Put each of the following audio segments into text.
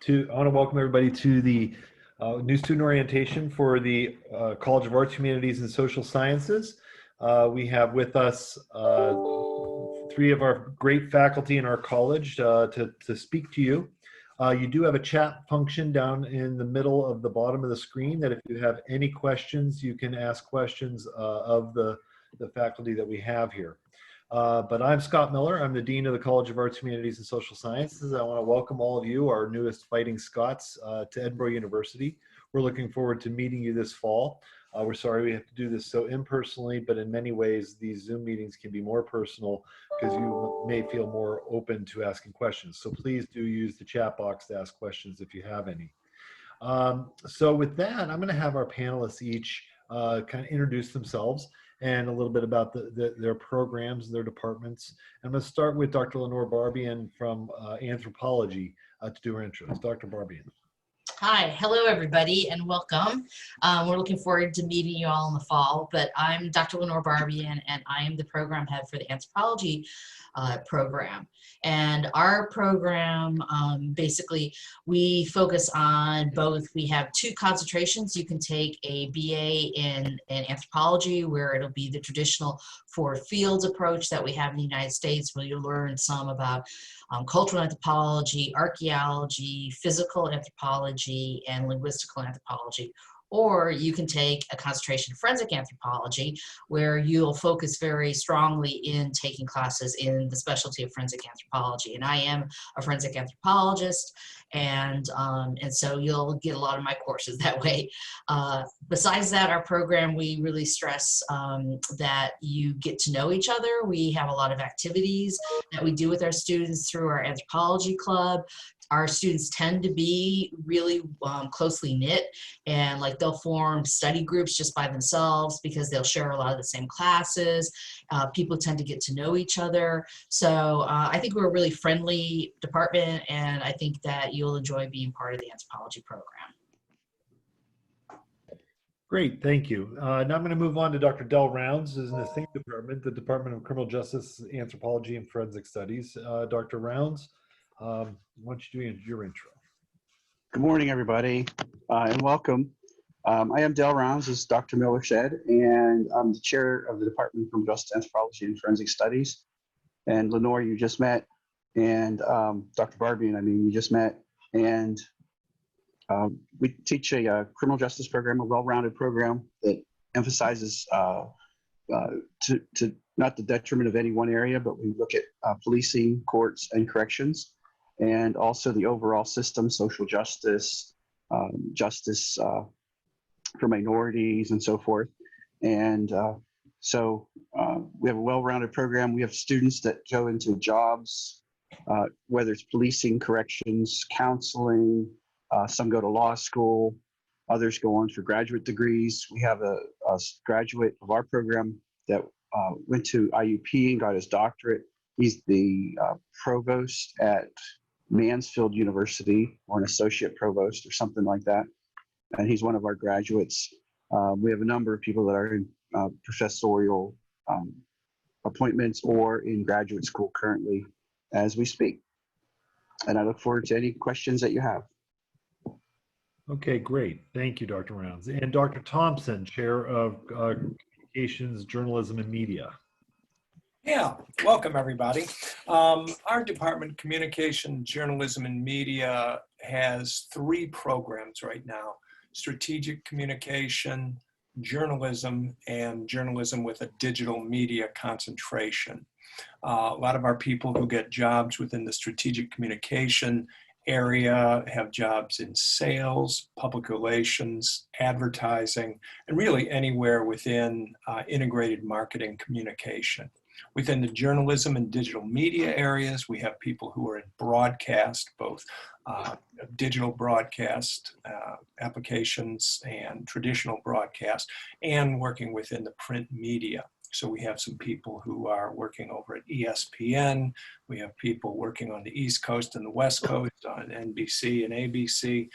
I want to welcome everybody to the new student orientation for the College of Arts, Humanities, and Social Sciences. We have with us three of our great faculty in our college to speak to you. You do have a chat function down in the middle of the bottom of the screen that if you have any questions, you can ask questions of the faculty that we have here. But I'm Scott Miller. I'm the Dean of the College of Arts, Humanities, and Social Sciences. I want to welcome all of you, our newest Fighting Scots, to Edinboro University. We're looking forward to meeting you this fall. We're sorry we have to do this so impersonally, but in many ways, these Zoom meetings can be more personal because you may feel more open to asking questions. So please do use the chat box to ask questions if you have any. So with that, I'm going to have our panelists each kind of introduce themselves and a little bit about their programs, their departments. I'm going to start with Dr. Lenore Barbian from Anthropology to do her intros. Dr. Barbian. Hi, hello everybody and welcome. We're looking forward to meeting you all in the fall, but I'm Dr. Lenore Barbian and I am the program head for the Anthropology program. And our program, basically, we focus on both. We have two concentrations. You can take a BA in Anthropology, where it'll be the traditional four fields approach that we have in the United States, where you'll learn some about cultural anthropology, archaeology, physical anthropology, and linguistical anthropology. Or you can take a concentration in forensic anthropology, where you'll focus very strongly in taking classes in the specialty of forensic anthropology. And I am a forensic anthropologist, and so you'll get a lot of my courses that way. Besides that, our program, we really stress that you get to know each other. We have a lot of activities that we do with our students through our anthropology club. Our students tend to be really closely knit, and like they'll form study groups just by themselves because they'll share a lot of the same classes. People tend to get to know each other. So I think we're a really friendly department, and I think that you'll enjoy being part of the anthropology program. Great, thank you. Now I'm going to move on to Dr. Del Rounds, who's in the same department, the Department of Criminal Justice, Anthropology, and Forensic Studies. Dr. Rounds, why don't you do your intro? Good morning, everybody, and welcome. I am Del Rounds, as Dr. Miller said, and I'm the chair of the Department of Criminal Justice, Anthropology, and Forensic Studies. And Lenore, you just met, and Dr. Barbian, you just met, and we teach a criminal justice program, a well-rounded program that emphasizes to not the detriment of any one area, but we look at policing, courts, and corrections, and also the overall system, social justice, justice for minorities, and so forth. And so we have a well-rounded program. We have students that go into jobs, whether it's policing, corrections, counseling. Some go to law school, others go on for graduate degrees. We have a graduate of our program that went to IUP and got his doctorate. He's the provost at Mansfield University, or an associate provost or something like that. And he's one of our graduates. We have a number of people that are in professorial appointments or in graduate school currently as we speak. And I look forward to any questions that you have. Okay, great. Thank you, Dr. Rounds. And Dr. Thompson, Chair of Communications, Journalism, and Media. Yeah, welcome everybody. Our department, Communication, Journalism, and Media, has three programs right now: Strategic Communication, Journalism, and Journalism with a digital media concentration. A lot of our people who get jobs within the Strategic Communication area have jobs in sales, public relations, advertising, and really anywhere within integrated marketing communication. Within the journalism and digital media areas, we have people who are in broadcast, both digital broadcast applications and traditional broadcast, and working within the print media. So we have some people who are working over at ESPN. We have people working on the East Coast and the West Coast on NBC and ABC.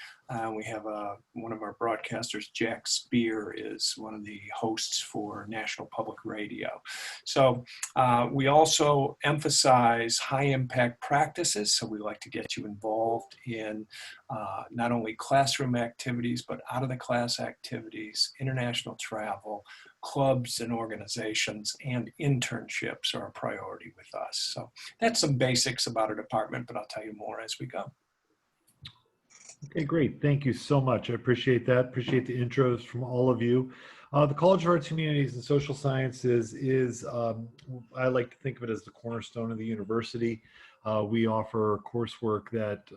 We have one of our broadcasters, Jack Spear, is one of the hosts for National Public Radio. So we also emphasize high impact practices. So we like to get you involved in not only classroom activities, but out of the class activities, international travel, clubs and organizations, and internships are a priority with us. So that's some basics about our department, but I'll tell you more as we go. Okay, great. Thank you so much. I appreciate that. Appreciate the intros from all of you. The College of Arts, Humanities, and Social Sciences is, I like to think of it as the cornerstone of the university. We offer coursework that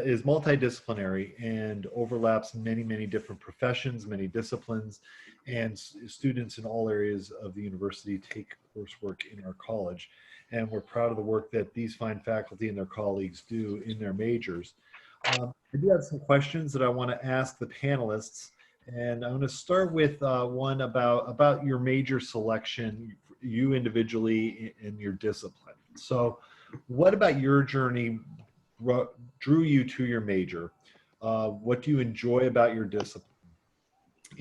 is multidisciplinary and overlaps many, many different professions, many disciplines, and students in all areas of the university take coursework in our college. And we're proud of the work that these fine faculty and their colleagues do in their majors. I do have some questions that I want to ask the panelists, and I'm going to start with one about your major selection, you individually in your discipline. So what about your journey drew you to your major? What do you enjoy about your discipline?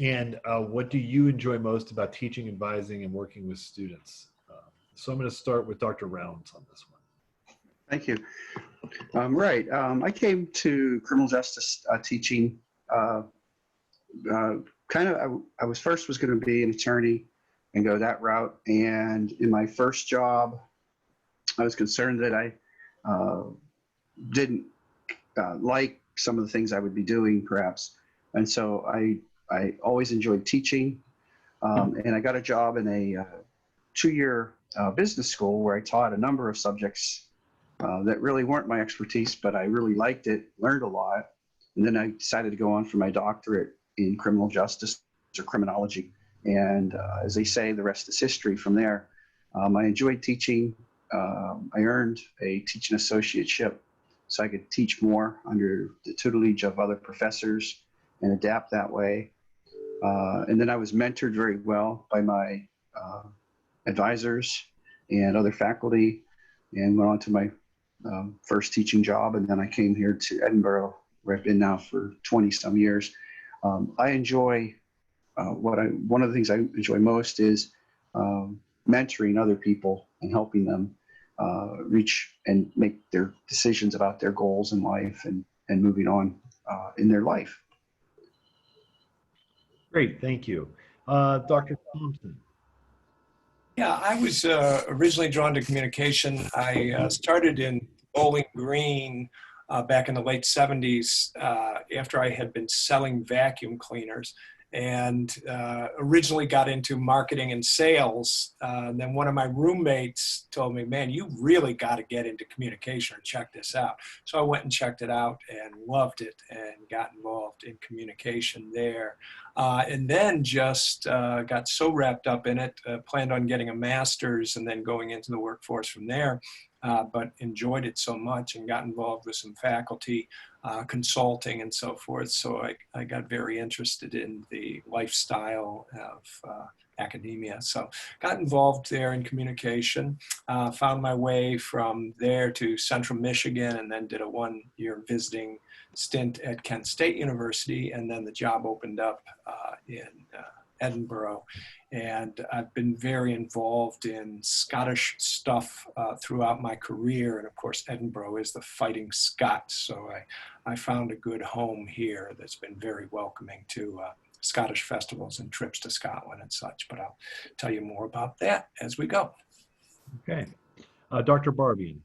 And what do you enjoy most about teaching, advising, and working with students? So I'm going to start with Dr. Rounds on this one. Thank you. Right. I came to criminal justice teaching I was going to be an attorney and go that route. And in my first job, I was concerned that I didn't like some of the things I would be doing, perhaps. And so I always enjoyed teaching. And I got a job in a 2-year business school where I taught a number of subjects that really weren't my expertise, but I really liked it, learned a lot. And then I decided to go on for my doctorate in criminal justice or criminology. And as they say, the rest is history from there. I enjoyed teaching. I earned a teaching associateship so I could teach more under the tutelage of other professors and adapt that way. And then I was mentored very well by my advisors and other faculty, and went on to my first teaching job. And then I came here to Edinboro, where I've been now for 20 some years. I enjoy one of the things I enjoy most is mentoring other people and helping them reach and make their decisions about their goals in life and moving on in their life. Great, thank you. Dr. Thompson. Yeah, I was originally drawn to communication. I started in Bowling Green back in the late 70s after I had been selling vacuum cleaners, and originally got into marketing and sales. And then one of my roommates told me, man, you really got to get into communication and check this out. So I went and checked it out and loved it and got involved in communication there. And then just got so wrapped up in it, planned on getting a master's and then going into the workforce from there. But enjoyed it so much and got involved with some faculty consulting and so forth. So I got very interested in the lifestyle of academia. So got involved there in communication, found my way from there to Central Michigan, and then did a 1-year visiting stint at Kent State University. And then the job opened up in Edinboro. And I've been very involved in Scottish stuff throughout my career. And of course, Edinboro is the Fighting Scots. So I found a good home here that's been very welcoming to Scottish festivals and trips to Scotland and such. But I'll tell you more about that as we go. Okay. Dr. Barbian.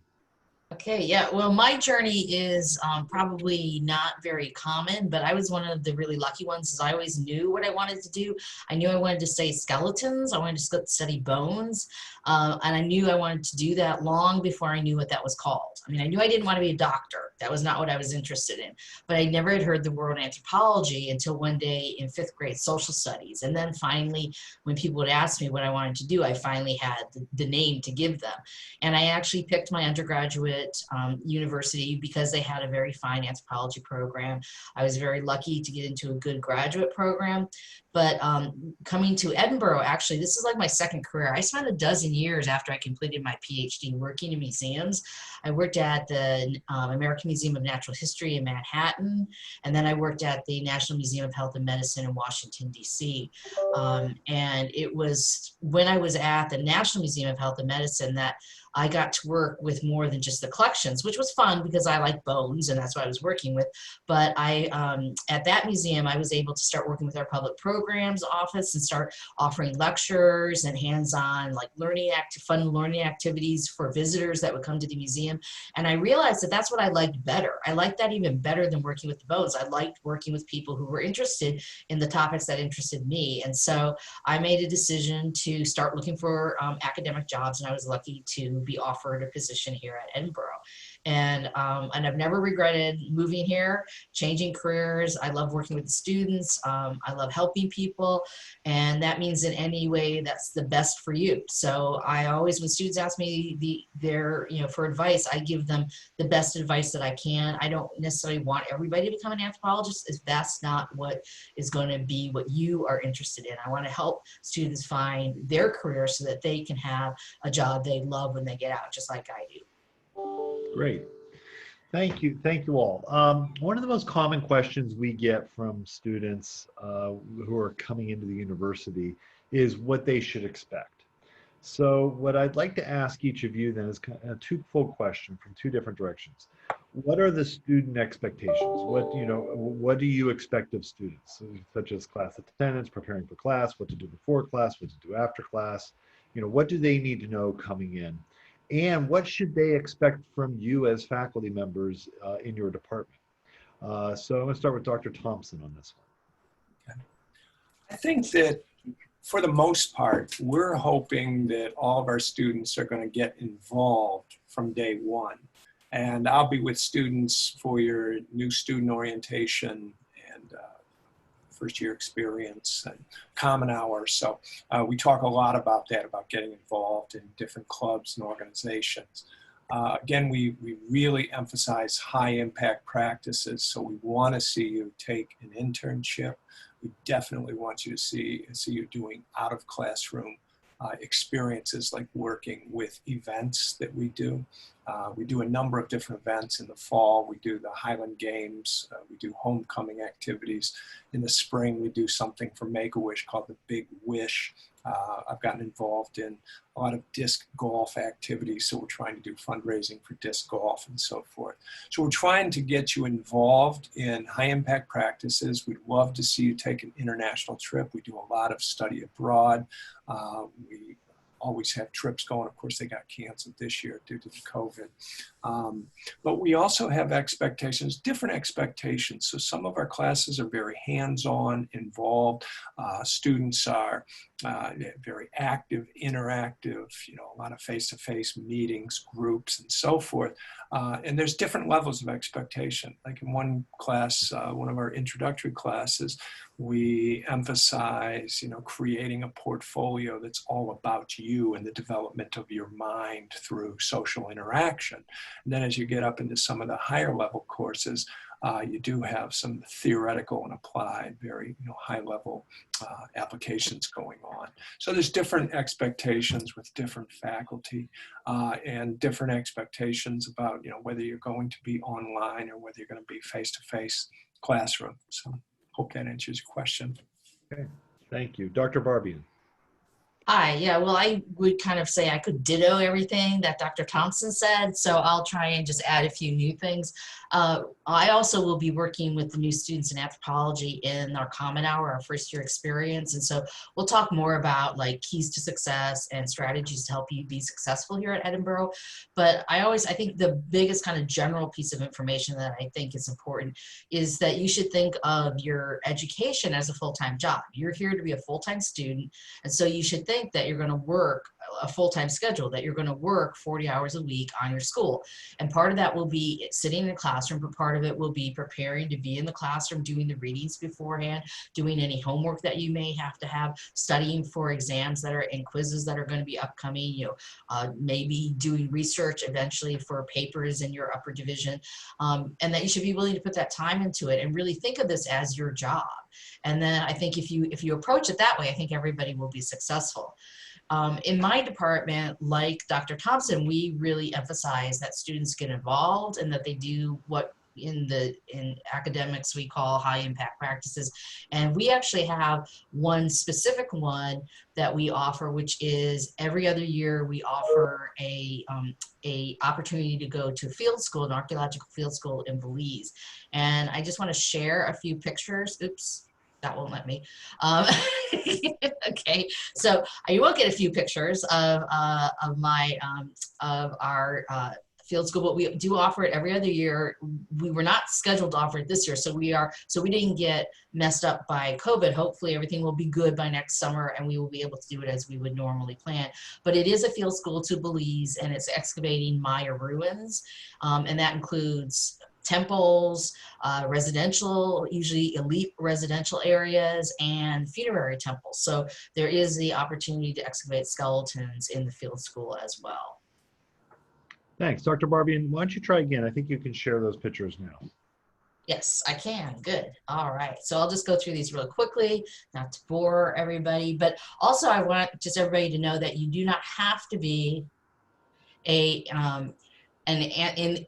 Okay, yeah, well, my journey is probably not very common, but I was one of the really lucky ones because I always knew what I wanted to do. I knew I wanted to study skeletons, I wanted to study bones, and I knew I wanted to do that long before I knew what that was called. I mean, I knew I didn't want to be a doctor. That was not what I was interested in, but I never had heard the word anthropology until one day in 5th grade social studies. And then finally, when people would ask me what I wanted to do, I finally had the name to give them. And I actually picked my undergraduate university because they had a very fine anthropology program. I was very lucky to get into a good graduate program. But coming to Edinboro, actually, this is like my second career. I spent a dozen years after I completed my PhD working in museums. I worked at the American American Museum of Natural History in Manhattan, and then I worked at the National Museum of Health and Medicine in Washington, D.C. And it was when I was at the National Museum of Health and Medicine that I got to work with more than just the collections, which was fun because I like bones and that's what I was working with. But at that museum, I was able to start working with our public programs office and start offering lectures and hands-on like fun learning activities for visitors that would come to the museum. And I realized that that's what I liked better. I liked that even better than working with the bones. I liked working with people who were interested in the topics that interested me. And so I made a decision to start looking for academic jobs, and I was lucky to be offered a position here at Edinboro. And I've never regretted moving here, changing careers. I love working with the students. I love helping people. And that means in any way that's the best for you. So I always, when students ask me for advice, I give them the best advice that I can. I don't necessarily want everybody to become an anthropologist if that's not what is going to be what you are interested in. I want to help students find their career so that they can have a job they love when they get out, just like I do. Great. Thank you all. One of the most common questions we get from students who are coming into the university is what they should expect. So what I'd like to ask each of you then is a twofold question from two different directions. What are the student expectations? What do you expect of students, such as class attendance, preparing for class, what to do before class, what to do after class? What do they need to know coming in? And what should they expect from you as faculty members in your department? So I'm going to start with Dr. Thompson on this one. Okay. I think that for the most part, we're hoping that all of our students are going to get involved from day one. And I'll be with students for your new student orientation and first year experience and common hour. So we talk a lot about that, about getting involved in different clubs and organizations. Again, we really emphasize high impact practices. So we want to see you take an internship. We definitely want you to see you doing out of classroom experiences like working with events that we do. We do a number of different events in the fall. We do the Highland Games. We do homecoming activities. In the spring, we do something for Make-A-Wish called the Big Wish. I've gotten involved in a lot of disc golf activities, so we're trying to do fundraising for disc golf and so forth. So we're trying to get you involved in high impact practices. We'd love to see you take an international trip. We do a lot of study abroad. We always have trips going. Of course, they got canceled this year due to the COVID. But we also have expectations, different expectations. So some of our classes are very hands-on, involved. Students are very active, interactive, a lot of face-to-face meetings, groups, and so forth. And there's different levels of expectation. Like in one class, one of our introductory classes, we emphasize, creating a portfolio that's all about you and the development of your mind through social interaction. And then as you get up into some of the higher level courses, you do have some theoretical and applied, very high level applications going on. So there's different expectations with different faculty and different expectations about whether you're going to be online or whether you're going to be face-to-face classroom. So hope that answers your question. Okay, thank you. Dr. Barbian. Hi, yeah, well, I would kind of say I could ditto everything that Dr. Thompson said, so I'll try and just add a few new things. I also will be working with the new students in anthropology in our common hour, our first year experience, and so we'll talk more about like keys to success and strategies to help you be successful here at Edinboro. But I think the biggest kind of general piece of information that I think is important is that you should think of your education as a full-time job. You're here to be a full-time student, and so you should think that you're going to work a full-time schedule, that you're going to work 40 hours a week on your school. And part of that will be sitting in a classroom, but part of it will be preparing to be in the classroom, doing the readings beforehand, doing any homework that you may have to have, studying for exams that are and quizzes that are going to be upcoming, maybe doing research eventually for papers in your upper division. And that you should be willing to put that time into it and really think of this as your job. And then I think if you approach it that way, I think everybody will be successful. In my department, like Dr. Thompson, we really emphasize that students get involved and that they do what in academics we call high impact practices. And we actually have one specific one that we offer, which is every other year we offer a opportunity to go to field school, an archaeological field school in Belize. And I just want to share a few pictures. Oops, that won't let me. Okay, so you will get a few pictures of our field school, but we do offer it every other year. We were not scheduled to offer it this year, so we didn't get messed up by COVID. Hopefully everything will be good by next summer and we will be able to do it as we would normally plan. But it is a field school to Belize, and it's excavating Maya ruins, and that includes temples, residential, usually elite residential areas, and funerary temples. So there is the opportunity to excavate skeletons in the field school as well. Thanks. Dr. Barbian, why don't you try again? I think you can share those pictures now. Yes, I can. Good. All right. So I'll just go through these really quickly, not to bore everybody, but also I want just everybody to know that you do not have to be an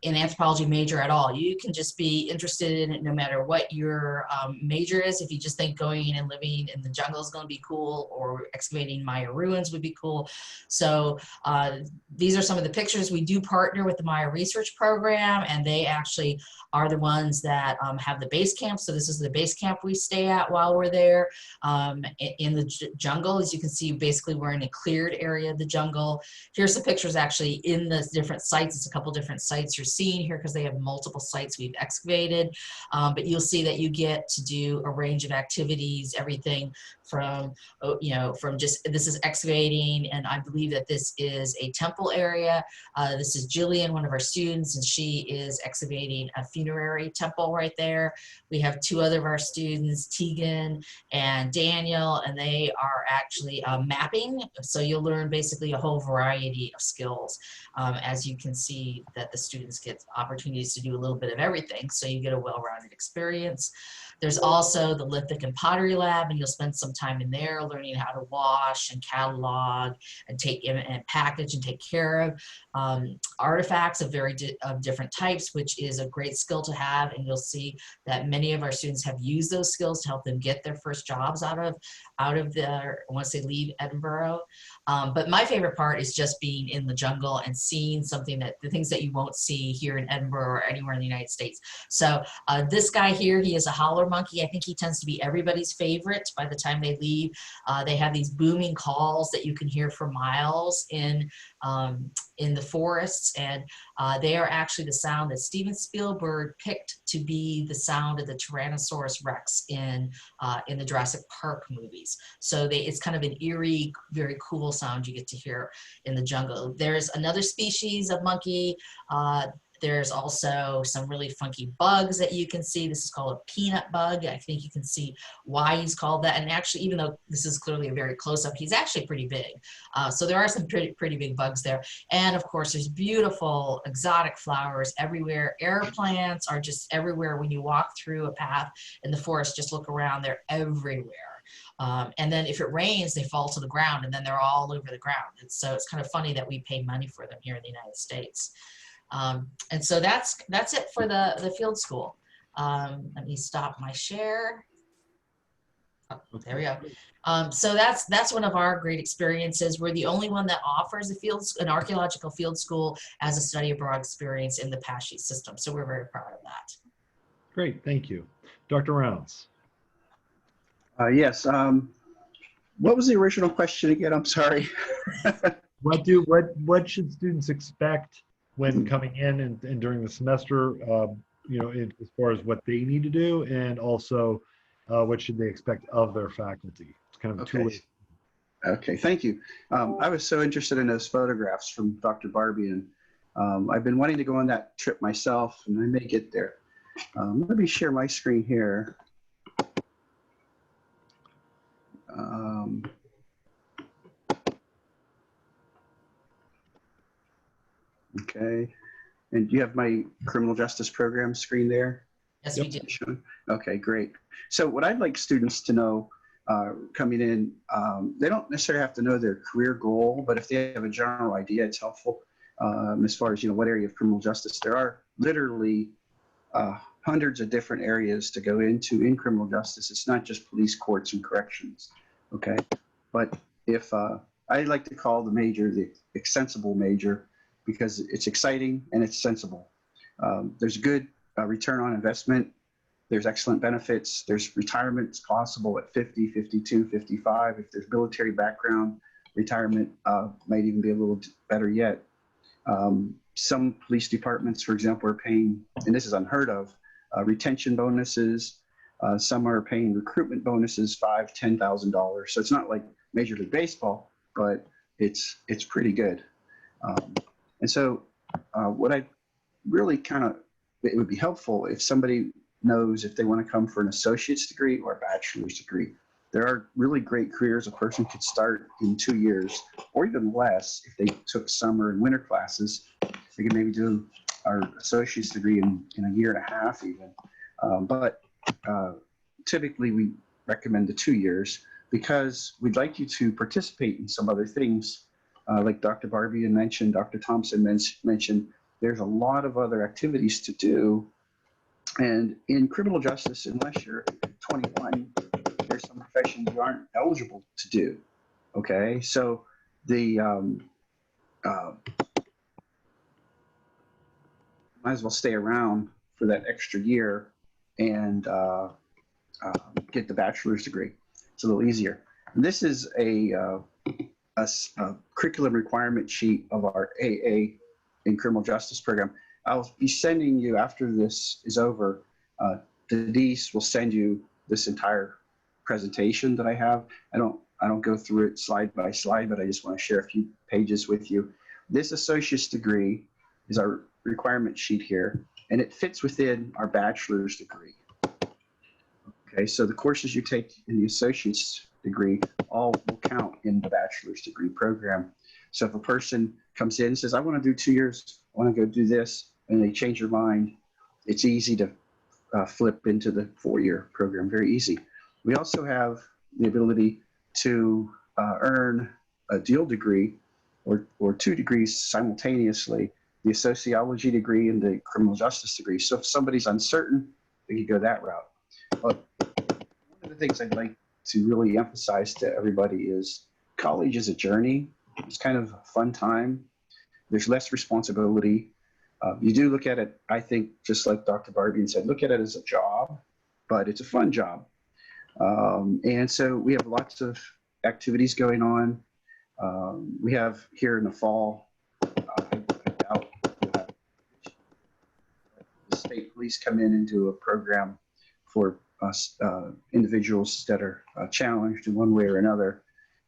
anthropology major at all. You can just be interested in it no matter what your major is. If you just think going and living in the jungle is going to be cool, or excavating Maya ruins would be cool. So these are some of the pictures. We do partner with the Maya Research Program, and they actually are the ones that have the base camp. So this is the base camp we stay at while we're there in the jungle. As you can see, basically we're in a cleared area of the jungle. Here's some pictures actually in the different sites. It's a couple different sites you're seeing here because they have multiple sites we've excavated. But you'll see that you get to do a range of activities, everything from, just, this is excavating, and I believe that this is a temple area. This is Jillian, one of our students, and she is excavating a funerary temple right there. We have two other of our students, Tegan and Daniel, and they are actually mapping. So you'll learn basically a whole variety of skills. As you can see that the students get opportunities to do a little bit of everything, so you get a well-rounded experience. There's also the lithic and pottery lab, and you'll spend some time in there learning how to wash and catalog and package and take care of artifacts of different types, which is a great skill to have. And you'll see that many of our students have used those skills to help them get their first jobs out of their, once they leave Edinboro. But my favorite part is just being in the jungle and seeing the things that you won't see here in Edinboro or anywhere in the United States. So this guy here, he is a holler monkey. I think he tends to be everybody's favorite by the time they leave. They have these booming calls that you can hear for miles in the forests, and they are actually the sound that Steven Spielberg picked to be the sound of the Tyrannosaurus Rex in the Jurassic Park movies. So it's kind of an eerie, very cool sound you get to hear in the jungle. There's another species of monkey. There's also some really funky bugs that you can see. This is called a peanut bug. I think you can see why he's called that. And actually, even though this is clearly a very close-up, he's actually pretty big. So there are some pretty big bugs there. And of course, there's beautiful exotic flowers everywhere. Air plants are just everywhere. When you walk through a path in the forest, just look around, they're everywhere. And then if it rains, they fall to the ground, and then they're all over the ground. And so it's kind of funny that we pay money for them here in the United States. And so that's it for the field school. Let me stop my share. Oh, there we go. So that's one of our great experiences. We're the only one that offers an archaeological field school as a study abroad experience in the PASHE system. So we're very proud of that. Great, thank you. Dr. Rounds. Yes. What was the original question again? I'm sorry. What should students expect when coming in and during the semester, as far as what they need to do, and also what should they expect of their faculty? It's kind of two ways. Okay, thank you. I was so interested in those photographs from Dr. Barbian. I've been wanting to go on that trip myself, and I may get there. Let me share my screen here. Okay, and you have my criminal justice program screen there? Yes, we do. Okay, great. So what I'd like students to know coming in, they don't necessarily have to know their career goal, but if they have a general idea, it's helpful. As far as, what area of criminal justice, there are literally hundreds of different areas to go into in criminal justice. It's not just police, courts, and corrections. Okay. But if I like to call the major the extensible major because it's exciting and it's sensible. There's good return on investment. There's excellent benefits. There's retirements possible at 50, 52, 55. If there's military background, retirement might even be a little better yet. Some police departments, for example, are paying, and this is unheard of, retention bonuses. Some are paying recruitment bonuses, $5,000, $10,000. So it's not like Major League Baseball, but it's pretty good. And so what I really it would be helpful if somebody knows if they want to come for an associate's degree or a bachelor's degree. There are really great careers a person could start in 2 years or even less if they took summer and winter classes. They could maybe do our associate's degree in a year and a half even. But typically we recommend the 2 years because we'd like you to participate in some other things. Like Dr. Barbie mentioned, Dr. Thompson mentioned, there's a lot of other activities to do. And in criminal justice, unless you're 21, there's some professions you aren't eligible to do. Okay, so the might as well stay around for that extra year and get the bachelor's degree. It's a little easier. And this is a curriculum requirement sheet of our AA in criminal justice program. I'll be sending you, after this is over, Denise will send you this entire presentation that I have. I don't go through it slide by slide, but I just want to share a few pages with you. This associate's degree is our requirement sheet here, and it fits within our bachelor's degree. Okay, so the courses you take in the associate's degree all will count in the bachelor's degree program. So if a person comes in and says, I want to do 2 years, I want to go do this, and they change their mind, it's easy to flip into the 4-year program, very easy. We also have the ability to earn a dual degree or 2 degrees simultaneously, the sociology degree and the criminal justice degree. So if somebody's uncertain, they could go that route. But one of the things I'd like to really emphasize to everybody is college is a journey. It's kind of a fun time. There's less responsibility. You do look at it, I think, just like Dr. Barbie said, look at it as a job, but it's a fun job. And so we have lots of activities going on. We have here in the fall, the state police come in and do a program for individuals that are challenged in one way or another.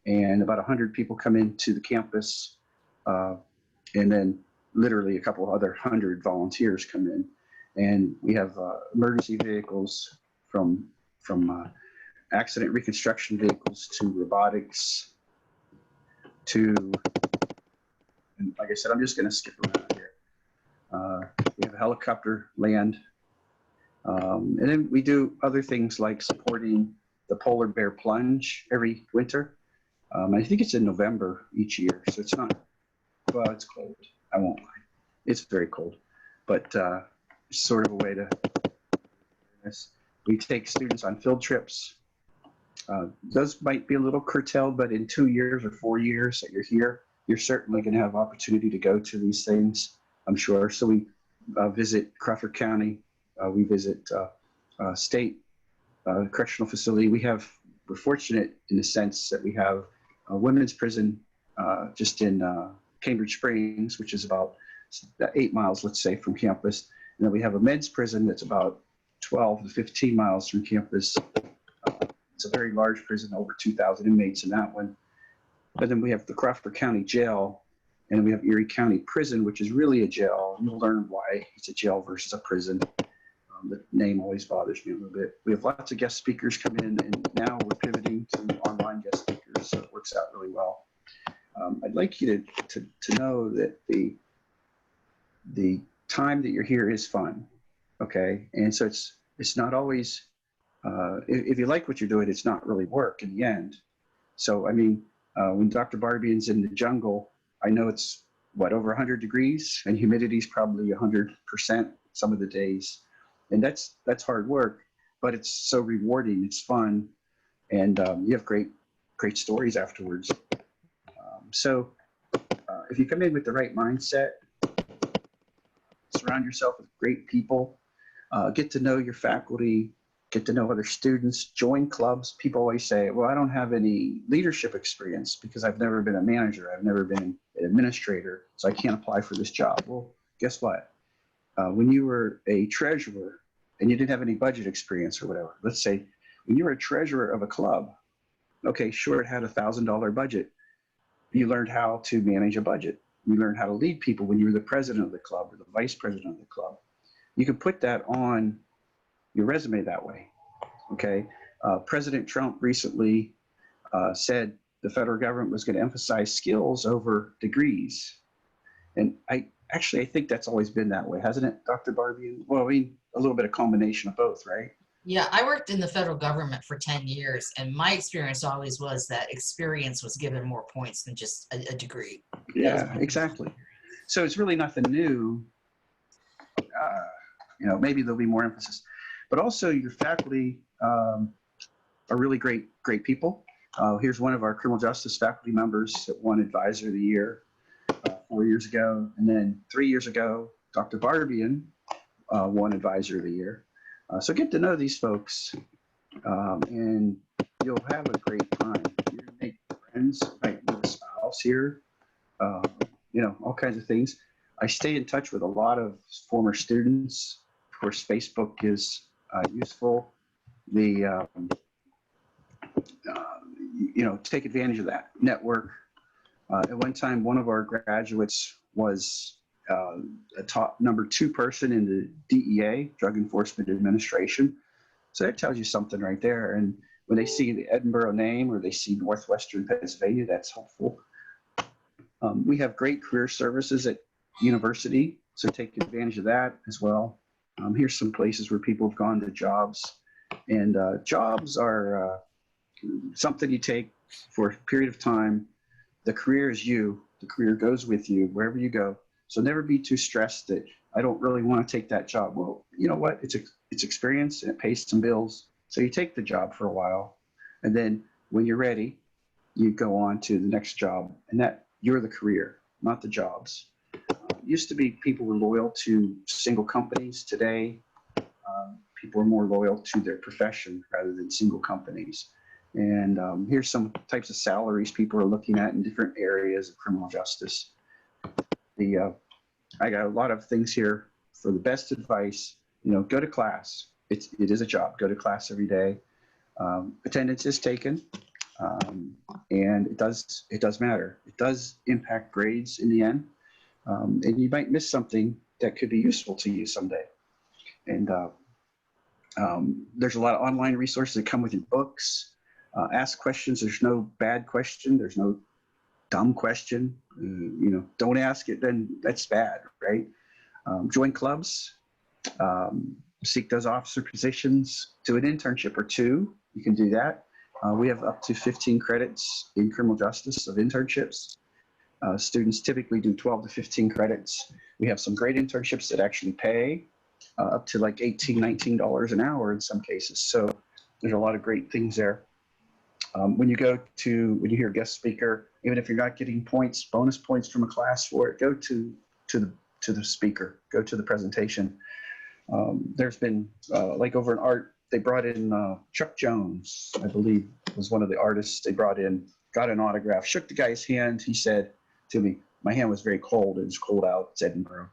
And about 100 people come into the campus, and then literally a couple of other 100 volunteers come in. And we have emergency vehicles from accident reconstruction vehicles to robotics to, and like I said, I'm just going to skip around here. We have a helicopter land. And then we do other things like supporting the polar bear plunge every winter. I think it's in November each year, so it's not, well, it's cold. I won't lie. It's very cold, but sort of a way to, we take students on field trips. Those might be a little curtailed, but in 2 years or 4 years that you're here, you're certainly going to have opportunity to go to these things, I'm sure. So we visit Crawford County. We visit state correctional facility. We're fortunate in the sense that we have a women's prison just in Cambridge Springs, which is about 8 miles, let's say, from campus. And then we have a men's prison that's about 12 to 15 miles from campus. It's a very large prison, over 2,000 inmates in that one. But then we have the Crawford County Jail, and we have Erie County Prison, which is really a jail. You'll learn why it's a jail versus a prison. The name always bothers me a little bit. We have lots of guest speakers come in, and now we're pivoting to online guest speakers, so it works out really well. I'd like you to know that the time that you're here is fun, okay? And so it's not always if you like what you're doing, it's not really work in the end. So, I mean, when Dr. Barbian's in the jungle, I know it's over 100 degrees and humidity is probably 100% some of the days. And that's hard work, but it's so rewarding. It's fun. And you have great stories afterwards. So if you come in with the right mindset, surround yourself with great people, get to know your faculty, get to know other students, join clubs. People always say, well, I don't have any leadership experience because I've never been a manager. I've never been an administrator, so I can't apply for this job. Well, guess what? When you were a treasurer and you didn't have any budget experience or whatever, let's say when you were a treasurer of a club, okay, sure, it had $1,000 budget. You learned how to manage a budget. You learned how to lead people when you were the president of the club or the vice president of the club. You can put that on your resume that way, okay? President Trump recently said the federal government was going to emphasize skills over degrees. And I think that's always been that way, hasn't it, Dr. Barbian? Well, I mean, a little bit of combination of both, right? Yeah, I worked in the federal government for 10 years, and my experience always was that experience was given more points than just a degree. Yeah, exactly. So it's really nothing new. Maybe there'll be more emphasis. But also your faculty are really great people. Here's one of our criminal justice faculty members that won Advisor of the Year 4 years ago. And then 3 years ago, Dr. Barbian won Advisor of the Year. So get to know these folks and you'll have a great time. You're gonna make friends, right, with a spouse here, all kinds of things. I stay in touch with a lot of former students. Of course, Facebook is useful. Take advantage of that network. At one time, one of our graduates was a top number 2 person in the DEA, Drug Enforcement Administration. So that tells you something right there. And when they see the Edinboro name or they see Northwestern Pennsylvania, that's helpful. We have great career services at university, so take advantage of that as well. Here's some places where people have gone to jobs. And jobs are something you take for a period of time. The career is you. The career goes with you wherever you go. So never be too stressed that I don't really want to take that job. Well, you know what? It's experience and it pays some bills. So you take the job for a while. And then when you're ready, you go on to the next job. And that you're the career, not the jobs. Used to be people were loyal to single companies. Today, people are more loyal to their profession rather than single companies. And here's some types of salaries people are looking at in different areas of criminal justice. I got a lot of things here for the best advice. Go to class. It is a job. Go to class every day. Attendance is taken, and it does matter. It does impact grades in the end, and you might miss something that could be useful to you someday. And there's a lot of online resources that come with your books. Ask questions. There's no bad question. There's no dumb question. Don't ask it, then that's bad, right? Join clubs. Seek those officer positions. Do an internship or 2. You can do that. We have up to 15 credits in criminal justice of internships. Students typically do 12 to 15 credits. We have some great internships that actually pay up to like $18, $19 an hour in some cases. So there's a lot of great things there. When you hear a guest speaker, even if you're not getting points, bonus points from a class for it, go to the speaker, go to the presentation. There's been like over in art, they brought in Chuck Jones, I believe was one of the artists they brought in, got an autograph, shook the guy's hand. He said to me, my hand was very cold. It was cold out. It's Edinboro.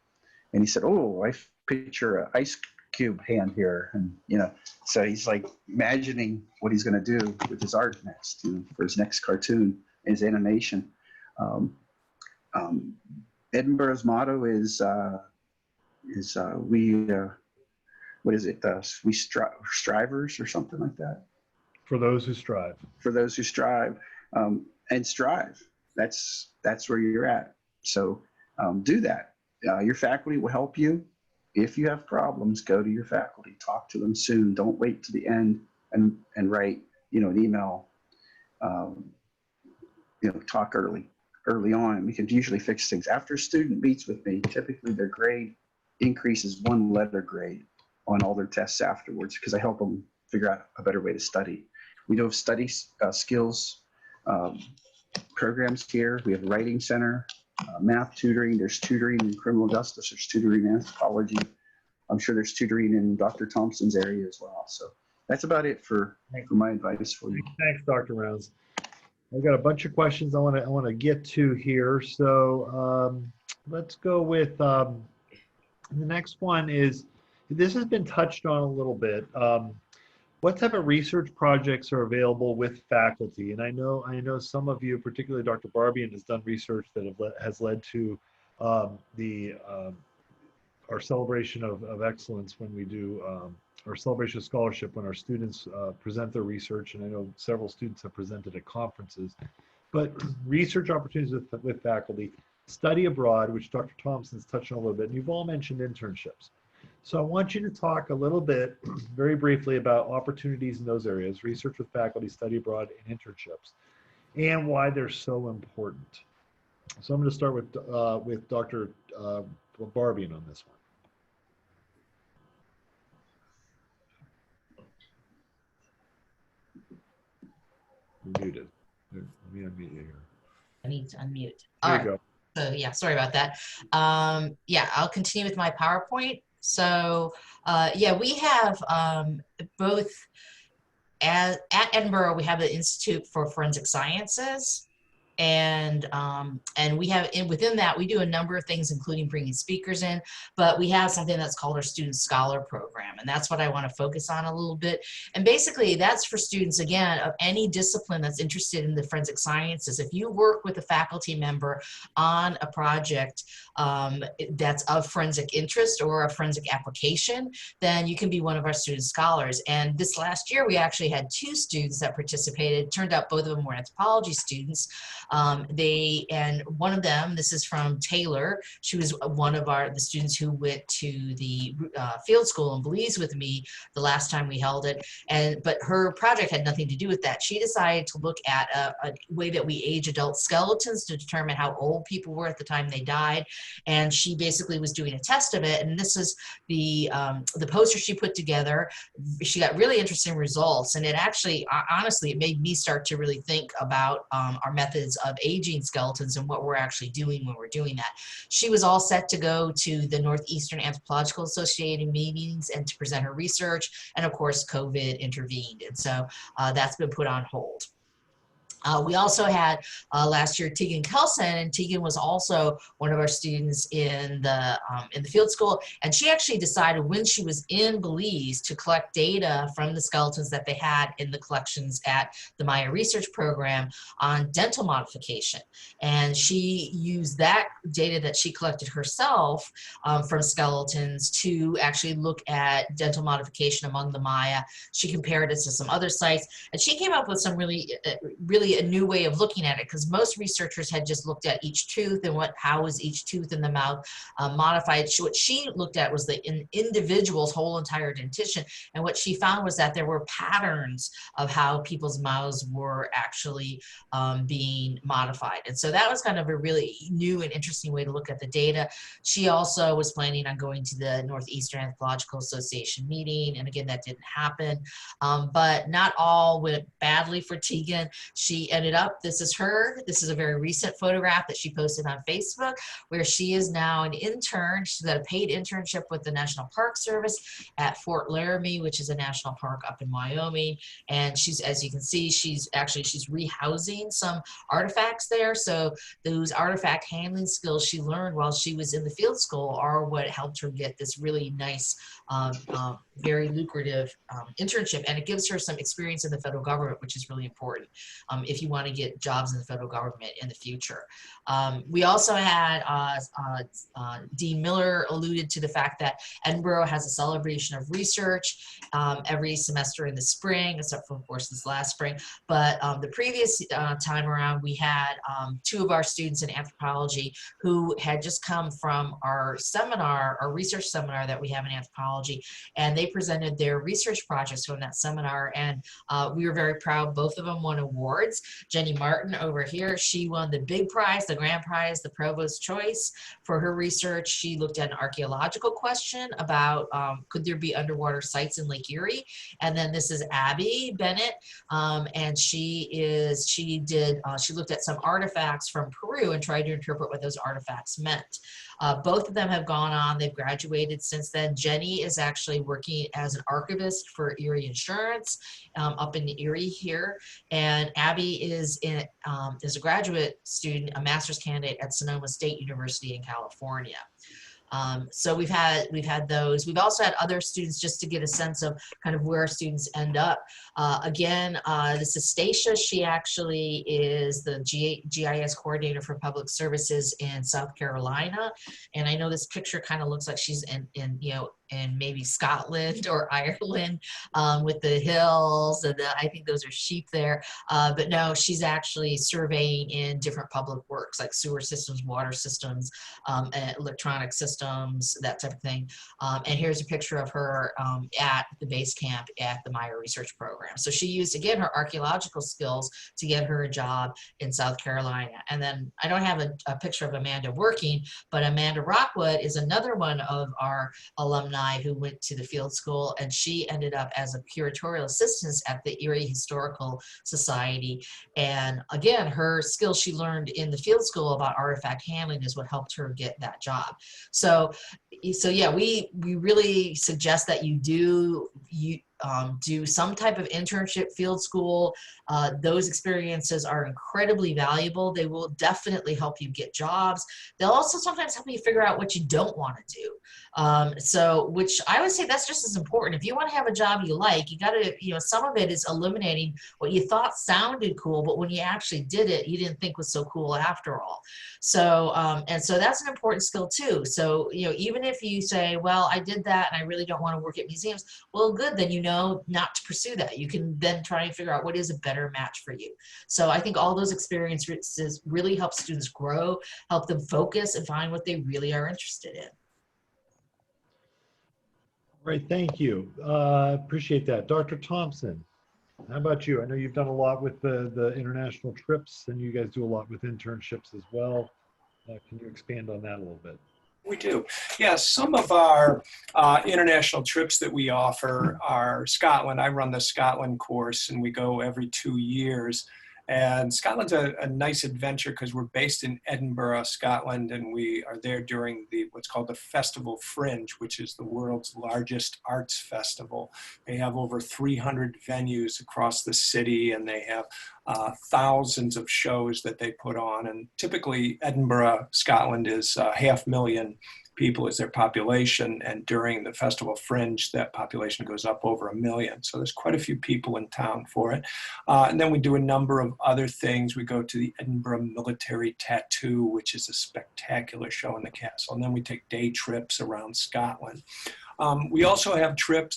And he said, oh, I picture an ice cube hand here. And, so he's like imagining what he's going to do with his art next, for his next cartoon, his animation. Edinboro's motto is what is it? We strivers or something like that. For those who strive. For those who strive, and strive. That's where you're at. So do that. Your faculty will help you. If you have problems, go to your faculty. Talk to them soon. Don't wait to the end. and write, an email, talk early on. We can usually fix things. After a student meets with me, typically their grade increases 1 letter grade on all their tests afterwards, because I help them figure out a better way to study. We do have study skills programs here. We have a writing center, math tutoring. There's tutoring in criminal justice. There's tutoring in anthropology. I'm sure there's tutoring in Dr. Thompson's area as well. So that's about it for my advice for you. Thanks, Dr. Rounds. I've got a bunch of questions I want to get to here. So let's go with the next one. Is this has been touched on a little bit. What type of research projects are available with faculty? And I know some of you, particularly Dr. Barbian, has done research that has led to our celebration of excellence when we do our celebration of scholarship, when our students present their research. And I know several students have presented at conferences. But research opportunities with faculty, study abroad, which Dr. Thompson's touched on a little bit, and you've all mentioned internships. So I want you to talk a little bit, very briefly, about opportunities in those areas, research with faculty, study abroad, and internships, and why they're so important. So I'm going to start with Dr. Barbian on this one. You're muted. Let me unmute you here. I need to unmute. There All you right. go. So yeah, sorry about that. Yeah, I'll continue with my PowerPoint. So yeah, we have both at Edinboro, we have the Institute for Forensic Sciences. And we have within that, we do a number of things, including bringing speakers in, but we have something that's called our Student Scholar Program. And that's what I want to focus on a little bit. And basically that's for students, again, of any discipline that's interested in the forensic sciences. If you work with a faculty member on a project that's of forensic interest or a forensic application, then you can be one of our student scholars. And this last year, we actually had 2 students that participated. Turned out both of them were anthropology students. And one of them, this is from Taylor. She was one of the students who went to the field school in Belize with me the last time we held it. But her project had nothing to do with that. She decided to look at a way that we age adult skeletons to determine how old people were at the time they died. And she basically was doing a test of it. And this is the poster she put together. She got really interesting results. And it actually, honestly, it made me start to really think about our methods of aging skeletons and what we're actually doing when we're doing that. She was all set to go to the Northeastern Anthropological Association meetings and to present her research. And of course, COVID intervened. And so that's been put on hold. We also had last year Tegan Casa, and Tegan was also one of our students in the field school. And she actually decided when she was in Belize to collect data from the skeletons that they had in the collections at the Maya Research Program on dental modification. And she used that data that she collected herself from skeletons to actually look at dental modification among the Maya. She compared it to some other sites, and she came up with some really a new way of looking at it, because most researchers had just looked at each tooth and how was each tooth in the mouth modified. What she looked at was the individual's whole entire dentition, and what she found was that there were patterns of how people's mouths were actually being modified. And so that was kind of a really new and interesting way to look at the data. She also was planning on going to the Northeastern Anthropological Association meeting, and again, that didn't happen. But not all went badly for Tegan. She ended up, this is her, this is a very recent photograph that she posted on Facebook, where she is now an intern. She's got a paid internship with the National Park Service at Fort Laramie, which is a national park up in Wyoming. And she's, as you can see, she's rehousing some artifacts there. So those artifact handling skills she learned while she was in the field school are what helped her get this really nice, very lucrative internship. And it gives her some experience in the federal government, which is really important if you want to get jobs in the federal government in the future. We also had Dean Miller alluded to the fact that Edinboro has a celebration of research every semester in the spring, except for, of course, this last spring. But the previous time around, we had 2 of our students in anthropology who had just come from our seminar, our research seminar that we have in anthropology, and they presented their research projects from that seminar, and we were very proud. Both of them won awards. Jenny Martin over here, she won the big prize, the grand prize, the Provost Choice for her research. She looked at an archaeological question about could there be underwater sites in Lake Erie? And then this is Abby Bennett, and she looked at some artifacts from Peru and tried to interpret what those artifacts meant. Both of them have gone on, they've graduated since then. Jenny is actually working as an archivist for Erie Insurance up in Erie here. And Abby is a graduate student, a master's candidate at Sonoma State University in California. So we've had those. We've also had other students, just to get a sense of kind of where students end up. This is Stacia. She actually is the GIS coordinator for public services in South Carolina. And I know this picture kind of looks like she's in maybe Scotland or Ireland with the hills, and I think those are sheep there. But no, she's actually surveying in different public works like sewer systems, water systems, electronic systems, that type of thing. And here's a picture of her at the base camp at the Meyer Research Program. So she used, again, her archaeological skills to get her a job in South Carolina. And then I don't have a picture of Amanda working, but Amanda Rockwood is another one of our alumni who went to the field school, and she ended up as a curatorial assistant at the Erie Historical Society. And again, her skills she learned in the field school about artifact handling is what helped her get that job. So yeah, we really suggest that you do some type of internship, field school. Those experiences are incredibly valuable. They will definitely help you get jobs. They'll also sometimes help you figure out what you don't want to do. Which I would say that's just as important. If you want to have a job you like, you got to, some of it is eliminating what you thought sounded cool, but when you actually did it, you didn't think was so cool after all. So, and so that's an important skill too. So, even if you say, well, I did that and I really don't want to work at museums, well, good, then not to pursue that. You can then try and figure out what is a better match for you. So I think all those experiences really help students grow, help them focus and find what they really are interested in. Right, thank you. Appreciate that. Dr. Thompson, how about you? I know you've done a lot with the international trips, and you guys do a lot with internships as well. Can you expand on that a little bit? We do. Yeah, some of our international trips that we offer are Scotland. I run the Scotland course, and we go every 2 years. And Scotland's a nice adventure because we're based in Edinboro, Scotland, and we are there during what's called the Festival Fringe, which is the world's largest arts festival. They have over 300 venues across the city, and they have thousands of shows that they put on. And typically, Edinboro, Scotland is 500,000 people is their population, and during the Festival Fringe, that population goes up over 1 million. So there's quite a few people in town for it. And then we do a number of other things. We go to the Edinboro Military Tattoo, which is a spectacular show in the castle. And then we take day trips around Scotland. We also have trips.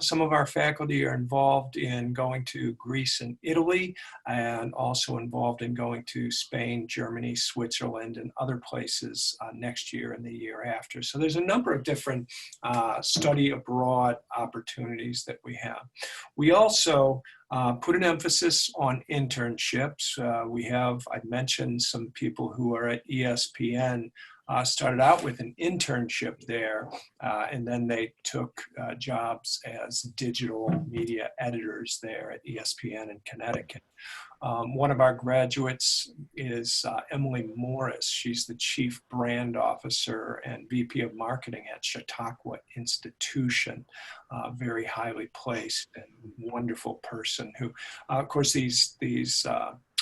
Some of our faculty are involved in going to Greece and Italy, and also involved in going to Spain, Germany, Switzerland, and other places next year and the year after. So there's a number of different study abroad opportunities that we have. We also put an emphasis on internships. I'd mentioned some people who are at ESPN started out with an internship there, and then they took jobs as digital media editors there at ESPN in Connecticut. One of our graduates is Emily Morris. She's the Chief Brand Officer and VP of Marketing at Chautauqua Institution, very highly placed and wonderful person who, of course, these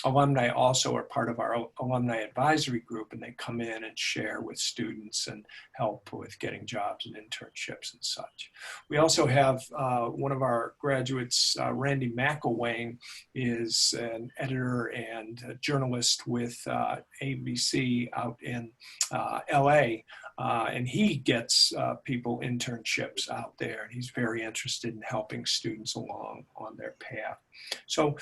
alumni also are part of our alumni advisory group, and they come in and share with students and help with getting jobs and internships and such. We also have one of our graduates, Randy McElwain, is an editor and a journalist with ABC out in LA. And he gets people internships out there, and he's very interested in helping students along on their path. So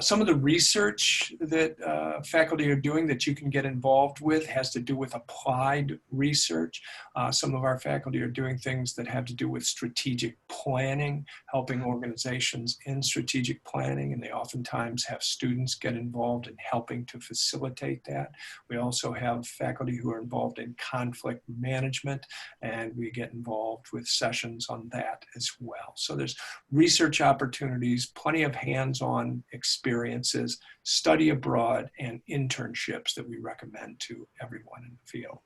some of the research that faculty are doing that you can get involved with has to do with applied research. Some of our faculty are doing things that have to do with strategic planning, helping organizations in strategic planning, and they oftentimes have students get involved in helping to facilitate that. We also have faculty who are involved in conflict management, and we get involved with sessions on that as well. So there's research opportunities, plenty of hands-on experiences, study abroad, and internships that we recommend to everyone in the field.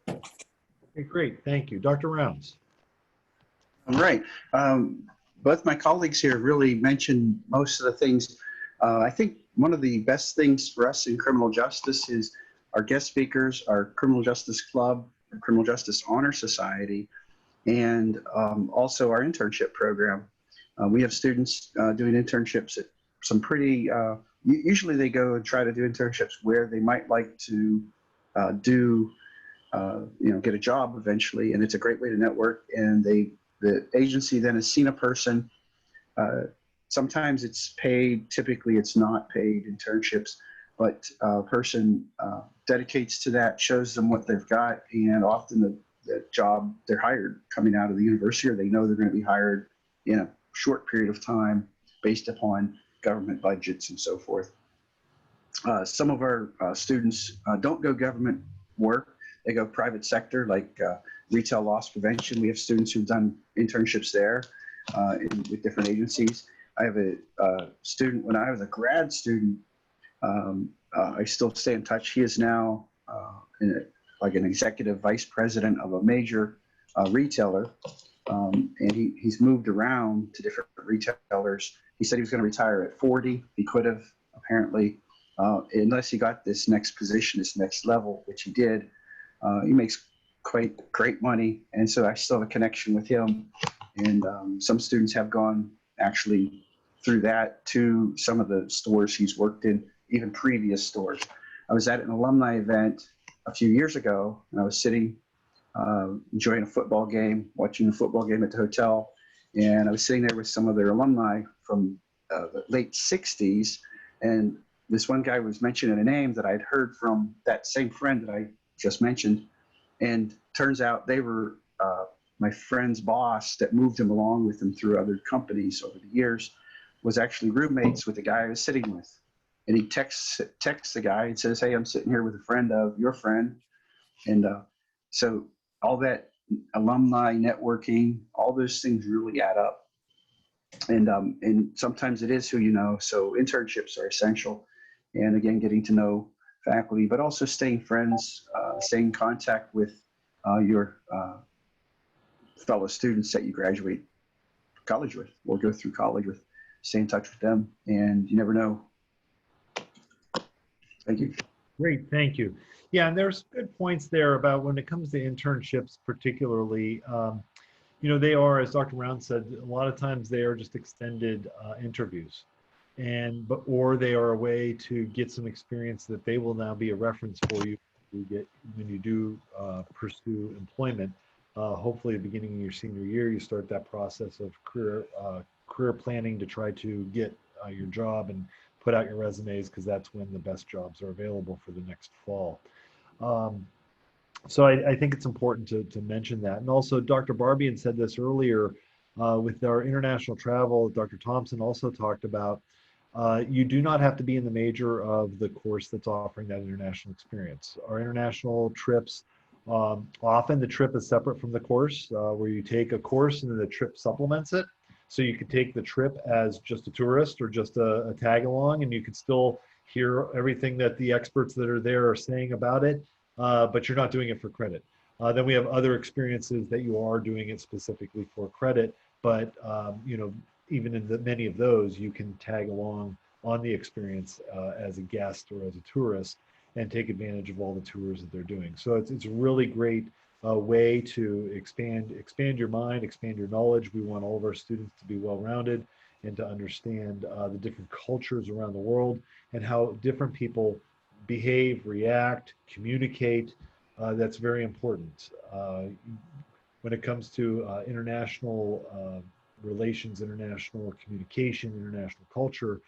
Okay, great. Thank you. Dr. Rounds. All right. Both my colleagues here really mentioned most of the things. I think one of the best things for us in criminal justice is our guest speakers, our Criminal Justice Club, our Criminal Justice Honor Society, and also our internship program. We have students doing internships at some pretty, usually they go and try to do internships where they might like to get a job eventually, and it's a great way to network. And the agency then has seen a person. Sometimes it's paid, typically it's not paid internships, but a person dedicates to that, shows them what they've got, and often the job, they're hired coming out of the university, or they know they're going to be hired in a short period of time based upon government budgets and so forth. Some of our students don't go government work. They go private sector, like retail loss prevention. We have students who've done internships there with different agencies. I have a student, when I was a grad student, I still stay in touch. He is now like an executive vice president of a major retailer, and he's moved around to different retailers. He said he was going to retire at 40. He could have, apparently, unless he got this next position, this next level, which he did. He makes quite great money, and so I still have a connection with him. And some students have gone actually through that to some of the stores he's worked in, even previous stores. I was at an alumni event a few years ago, and I was sitting enjoying a football game, watching a football game at the hotel, and I was sitting there with some of their alumni from the late 60s, and this one guy was mentioning a name that I'd heard from that same friend that I just mentioned, and turns out they were my friend's boss that moved him along with him through other companies over the years, was actually roommates with the guy I was sitting with. And he texts the guy and says, "Hey, I'm sitting here with a friend of your friend." And so all that alumni networking, all those things really add up. And sometimes it is who you know. So internships are essential. And again, getting to know faculty, but also staying friends, staying in contact with your fellow students that you graduate college with or go through college with. Stay in touch with them, and you never know. Thank you. Great, thank you. Yeah, and there's good points there about when it comes to internships, particularly. They are, as Dr. Round said, a lot of times they are just extended interviews, or they are a way to get some experience that they will now be a reference for you when you do pursue employment. Hopefully, at the beginning of your senior year, you start that process of career planning to try to get your job and put out your resumes, because that's when the best jobs are available for the next fall. So I think it's important to mention that. And also, Dr. Barbian said this earlier with our international travel. Dr. Thompson also talked about you do not have to be in the major of the course that's offering that international experience. Our international trips, often the trip is separate from the course, where you take a course and then the trip supplements it. So you could take the trip as just a tourist or just a tag along, and you could still hear everything that the experts that are there are saying about it, but you're not doing it for credit. Then we have other experiences that you are doing it specifically for credit, but even in many of those, you can tag along on the experience as a guest or as a tourist and take advantage of all the tours that they're doing. So it's a really great way to expand your mind, expand your knowledge. We want all of our students to be well-rounded and to understand the different cultures around the world and how different people behave, react, communicate, that's very important. When it comes to international relations, international communication, international culture,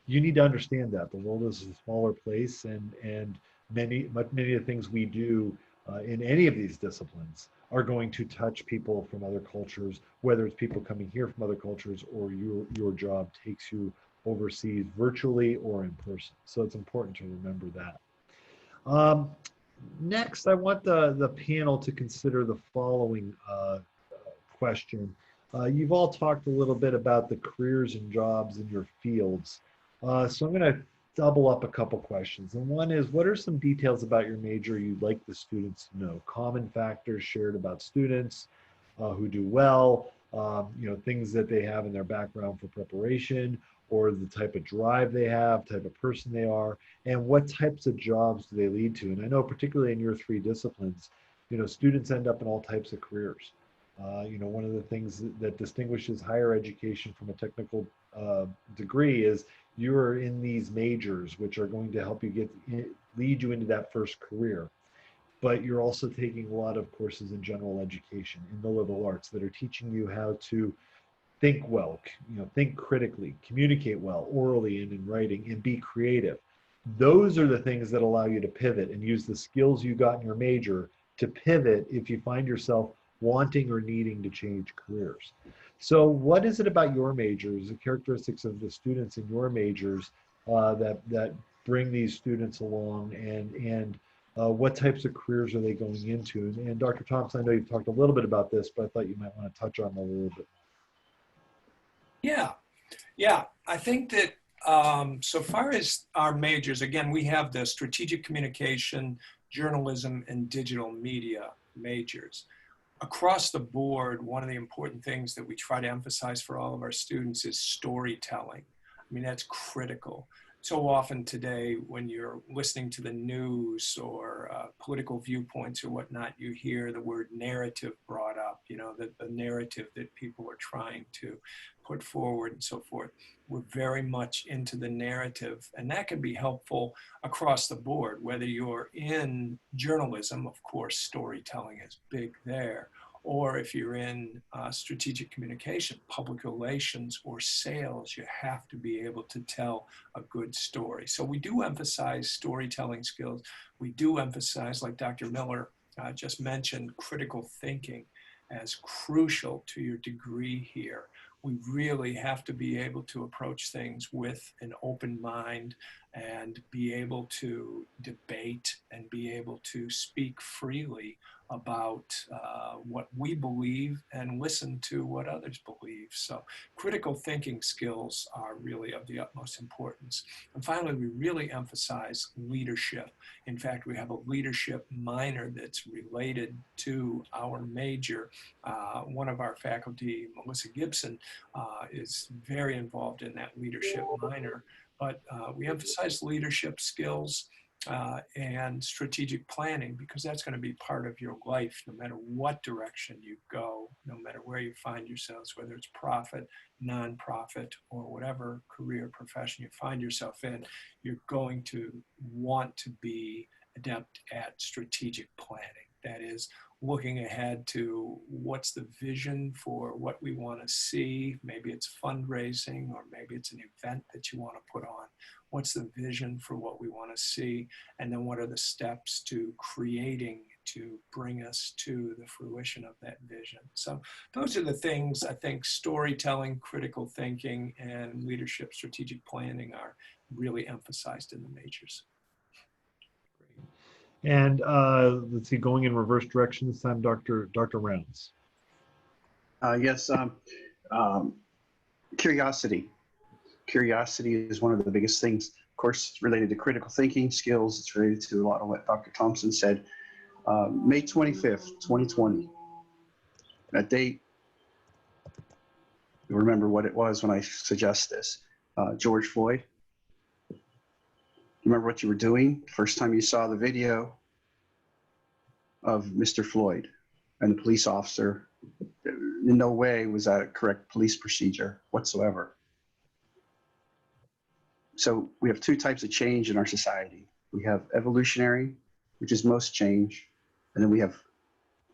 you need to understand that the world is a smaller place, and many of the things we do in any of these disciplines are going to touch people from other cultures, whether it's people coming here from other cultures or your job takes you overseas virtually or in person. So it's important to remember that. Next, I want the panel to consider the following question. You've all talked a little bit about the careers and jobs in your fields. So I'm going to double up a couple questions. And one is, what are some details about your major you'd like the students to know? Common factors shared about students who do well, things that they have in their background for preparation, or the type of drive they have, type of person they are, and what types of jobs do they lead to. And I know particularly in your three disciplines, students end up in all types of careers. One of the things that distinguishes higher education from a technical degree is you're in these majors, which are going to help you lead you into that first career. But you're also taking a lot of courses in general education, in the liberal arts, that are teaching you how to think well, think critically, communicate well, orally and in writing, and be creative. Those are the things that allow you to pivot and use the skills you got in your major to pivot if you find yourself wanting or needing to change careers. So what is it about your majors, the characteristics of the students in your majors that bring these students along, and what types of careers are they going into? And Dr. Thompson, I know you've talked a little bit about this, but I thought you might want to touch on it a little bit. Yeah. I think that so far as our majors, again, we have the strategic communication, journalism, and digital media majors. Across the board, one of the important things that we try to emphasize for all of our students is storytelling. I mean, that's critical. So often today, when you're listening to the news or political viewpoints or whatnot, you hear the word narrative brought up, the narrative that people are trying to put forward and so forth. We're very much into the narrative, and that can be helpful across the board, whether you're in journalism, of course, storytelling is big there, or if you're in strategic communication, public relations, or sales, you have to be able to tell a good story. So we do emphasize storytelling skills. We do emphasize, like Dr. Miller just mentioned, critical thinking as crucial to your degree here. We really have to be able to approach things with an open mind and be able to debate and be able to speak freely about what we believe and listen to what others believe. So critical thinking skills are really of the utmost importance. And finally, we really emphasize leadership. In fact, we have a leadership minor that's related to our major. One of our faculty, Melissa Gibson, is very involved in that leadership minor. But we emphasize leadership skills and strategic planning, because that's going to be part of your life no matter what direction you go, no matter where you find yourselves, whether it's profit, nonprofit, or whatever career profession you find yourself in. You're going to want to be adept at strategic planning. That is, looking ahead to what's the vision for what we want to see. Maybe it's fundraising, or maybe it's an event that you want to put on. What's the vision for what we want to see? And then what are the steps to creating to bring us to the fruition of that vision? So those are the things I think storytelling, critical thinking, and leadership strategic planning are really emphasized in the majors. And let's see, going in reverse direction this time, Dr. Rounds. Yes, curiosity. Curiosity is one of the biggest things. Of course, it's related to critical thinking skills. It's related to a lot of what Dr. Thompson said. May 25th, 2020. That date, you remember what it was when I suggest this. George Floyd. Remember what you were doing first time you saw the video of Mr. Floyd and the police officer? In no way was that a correct police procedure whatsoever. So we have two types of change in our society. We have evolutionary, which is most change, And then we have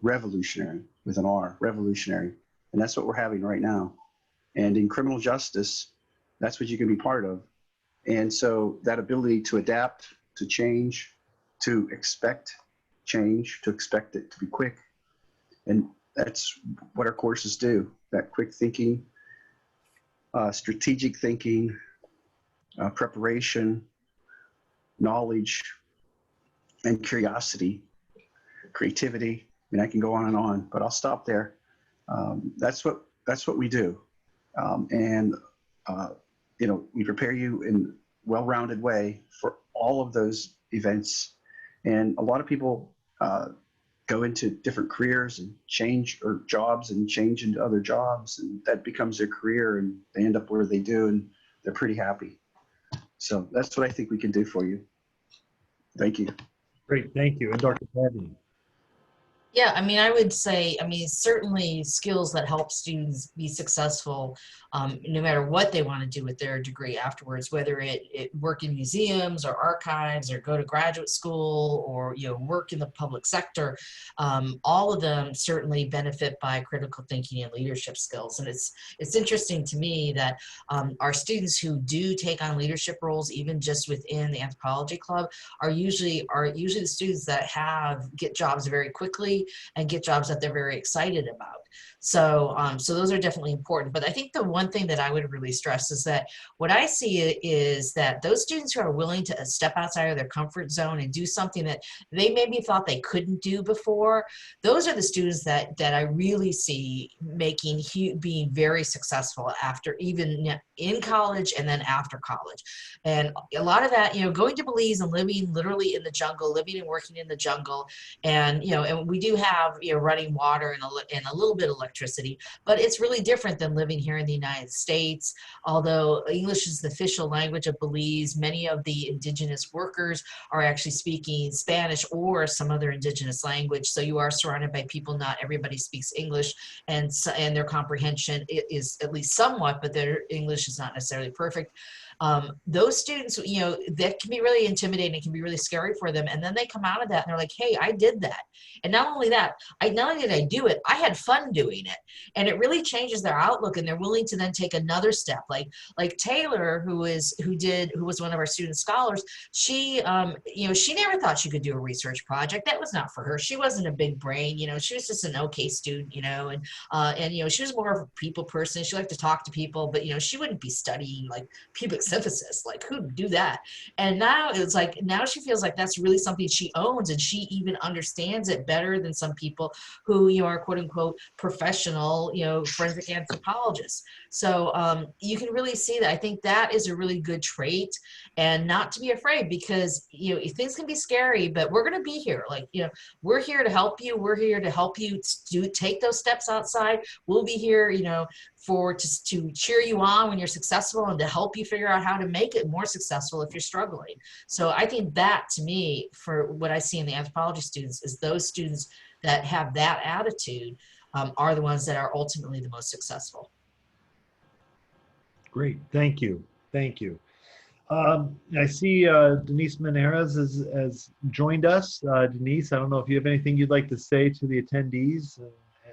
revolutionary with an R, revolutionary. And that's what we're having right now. And in criminal justice, that's what you can be part of. And so that ability to adapt, to change, to expect change, to expect it to be quick. And that's what our courses do, that quick thinking, strategic thinking, preparation, knowledge, and curiosity, creativity. I mean, I can go on, but I'll stop there. That's what we do. We prepare you in a well-rounded way for all of those events. And a lot of people go into different careers and change, or jobs and change into other jobs, and that becomes their career, and they end up where they do, and they're pretty happy. So that's what I think we can do for you. Thank you. Great, thank you. And Dr. Padney. Yeah, I mean, I would say, certainly skills that help students be successful, no matter what they want to do with their degree afterwards, whether it work in museums or archives, or go to graduate school, or work in the public sector. All of them certainly benefit by critical thinking and leadership skills. And it's interesting to me that our students who do take on leadership roles, even just within the Anthropology Club, are usually the students that get jobs very quickly and get jobs that they're very excited about. So those are definitely important. But I think the one thing that I would really stress is that what I see is that those students who are willing to step outside of their comfort zone and do something that they maybe thought they couldn't do before, those are the students that I really see being very successful after, even in college and then after college. And a lot of that, going to Belize and living literally in the jungle, living and working in the jungle, and we do have running water and a little bit of electricity, but it's really different than living here in the United States. Although English is the official language of Belize, many of the indigenous workers are actually speaking Spanish or some other indigenous language. So you are surrounded by people. Not everybody speaks English, and their comprehension is at least somewhat, but their English is not necessarily perfect. Those students, that can be really intimidating. It can be really scary for them. And then they come out of that and they're like, hey, I did that. And not only that, not only did I do it, I had fun doing it. And it really changes their outlook, and they're willing to then take another step. Like Taylor, who was one of our student scholars, she never thought she could do a research project. That was not for her. She wasn't a big brain, she was just an okay student, and she was more of a people person. She liked to talk to people, but she wouldn't be studying like pubic synthesis. Like, who'd do that? And now it's like, now she feels like that's really something she owns, and she even understands it better than some people who are quote unquote professional forensic anthropologists. So you can really see that. I think that is a really good trait, and not to be afraid, because things can be scary, but we're going to be here. We're here to help you. We're here to help you take those steps outside. We'll be here to cheer you on when you're successful, and to help you figure out how to make it more successful if you're struggling. So I think that, to me, for what I see in the anthropology students, is those students that have that attitude are the ones that are ultimately the most successful. Great, thank you. I see Denise Meneras has joined us. Denise, I don't know if you have anything you'd like to say to the attendees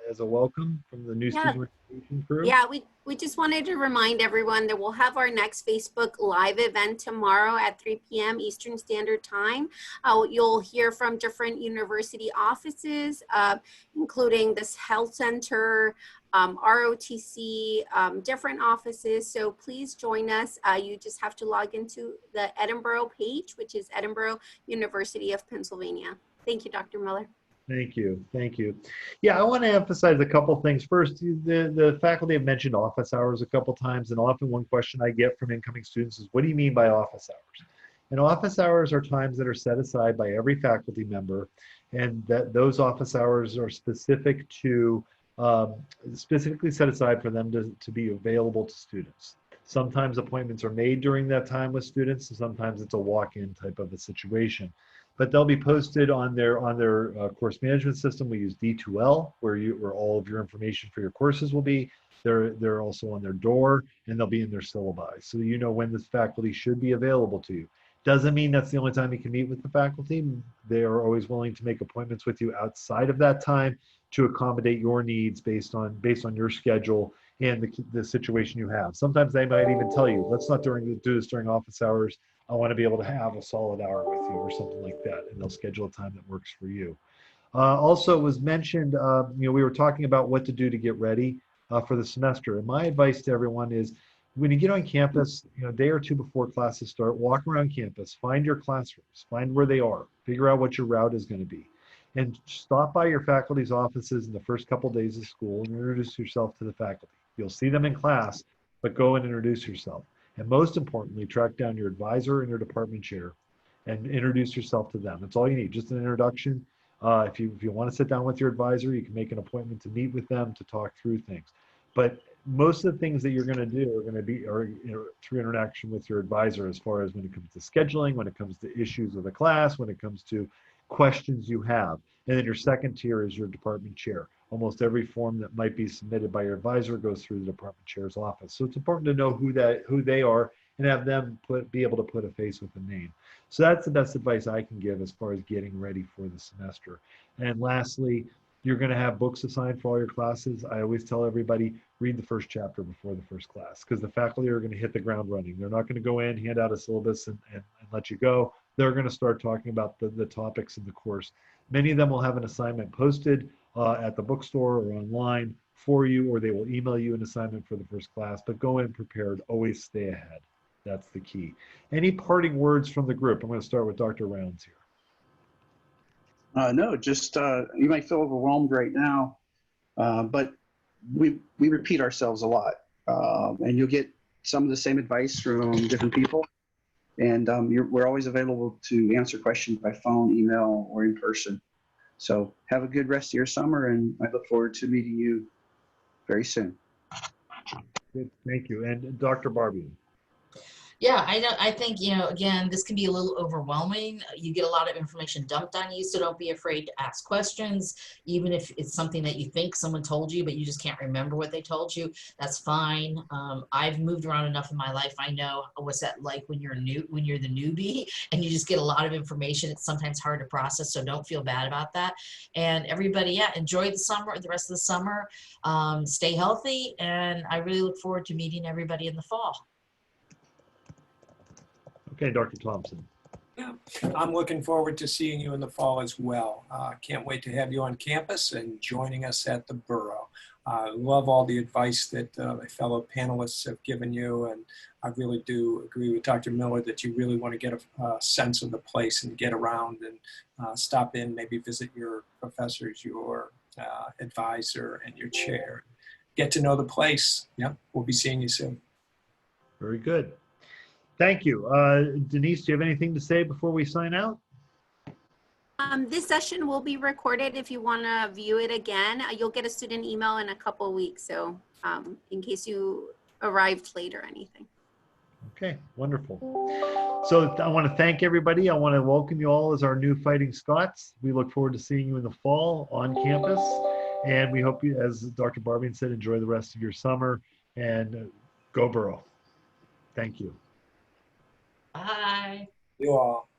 as a welcome from the new student organization crew. Yeah, we just wanted to remind everyone that we'll have our next Facebook Live event tomorrow at 3 p.m. Eastern Standard Time. You'll hear from different university offices, including this health center, ROTC, different offices. So please join us. You just have to log into the Edinboro page, which is Edinboro University of Pennsylvania. Thank you, Dr. Miller. Thank you. Yeah, I want to emphasize a couple things. First, the faculty have mentioned office hours a couple times, and often one question I get from incoming students is, what do you mean by office hours? And office hours are times that are set aside by every faculty member, and that those office hours are specifically set aside for them to be available to students. Sometimes appointments are made during that time with students, and sometimes it's a walk-in type of a situation. But they'll be posted on their course management system. We use D2L, where all of your information for your courses will be. They're also on their door, and they'll be in their syllabi, so when the faculty should be available to you. Doesn't mean that's the only time you can meet with the faculty. They are always willing to make appointments with you outside of that time to accommodate your needs based on your schedule and the situation you have. Sometimes they might even tell you, let's not do this during office hours. I want to be able to have a solid hour with you or something like that. And they'll schedule a time that works for you. Also, it was mentioned, we were talking about what to do to get ready for the semester. And my advice to everyone is, when you get on campus, a day or two before classes start, walk around campus, find your classrooms, find where they are, figure out what your route is going to be, and stop by your faculty's offices in the first couple days of school and introduce yourself to the faculty. You'll see them in class, but go and introduce yourself. And most importantly, track down your advisor and your department chair and introduce yourself to them. That's all you need, just an introduction. If you want to sit down with your advisor, you can make an appointment to meet with them to talk through things. But most of the things that you're going to do are going to be through interaction with your advisor, as far as when it comes to scheduling, when it comes to issues of the class, when it comes to questions you have. And then your second tier is your department chair. Almost every form that might be submitted by your advisor goes through the department chair's office. So it's important to know who they are and have them be able to put a face with a name. So that's the best advice I can give as far as getting ready for the semester. And lastly, you're going to have books assigned for all your classes. I always tell everybody, read the first chapter before the first class, because the faculty are going to hit the ground running. They're not going to go in, hand out a syllabus and let you go. They're going to start talking about the topics in the course. Many of them will have an assignment posted at the bookstore or online for you, or they will email you an assignment for the first class, but go in prepared. Always stay ahead. That's the key. Any parting words from the group? I'm going to start with Dr. Rounds here. No, just you might feel overwhelmed right now, but we repeat ourselves a lot, and you'll get some of the same advice from different people. And we're always available to answer questions by phone, email, or in person. So have a good rest of your summer, and I look forward to meeting you very soon. Good, thank you. And Dr. Barbie. Yeah, I think, again, this can be a little overwhelming. You get a lot of information dumped on you, so don't be afraid to ask questions, even if it's something that you think someone told you, but you just can't remember what they told you. That's fine. I've moved around enough in my life. I know what's that like when you're the newbie and you just get a lot of information. It's sometimes hard to process, so don't feel bad about that. And everybody, enjoy the summer, the rest of the summer. Stay healthy, and I really look forward to meeting everybody in the fall. Okay, Dr. Thompson. Yeah, I'm looking forward to seeing you in the fall as well. Can't wait to have you on campus and joining us at the Borough. Love all the advice that my fellow panelists have given you, and I really do agree with Dr. Miller that you really want to get a sense of the place and get around and stop in, maybe visit your professors, your advisor, and your chair. Get to know the place. Yeah, we'll be seeing you soon. Very good. Thank you. Denise, do you have anything to say before we sign out? This session will be recorded. If you want to view it again, you'll get a student email in a couple of weeks. So in case you arrived late or anything. Okay, wonderful. So I want to thank everybody. I want to welcome you all as our new Fighting Scots. We look forward to seeing you in the fall on campus. And we hope you, as Dr. Barbian said, enjoy the rest of your summer and go Borough. Thank you. Bye. You all.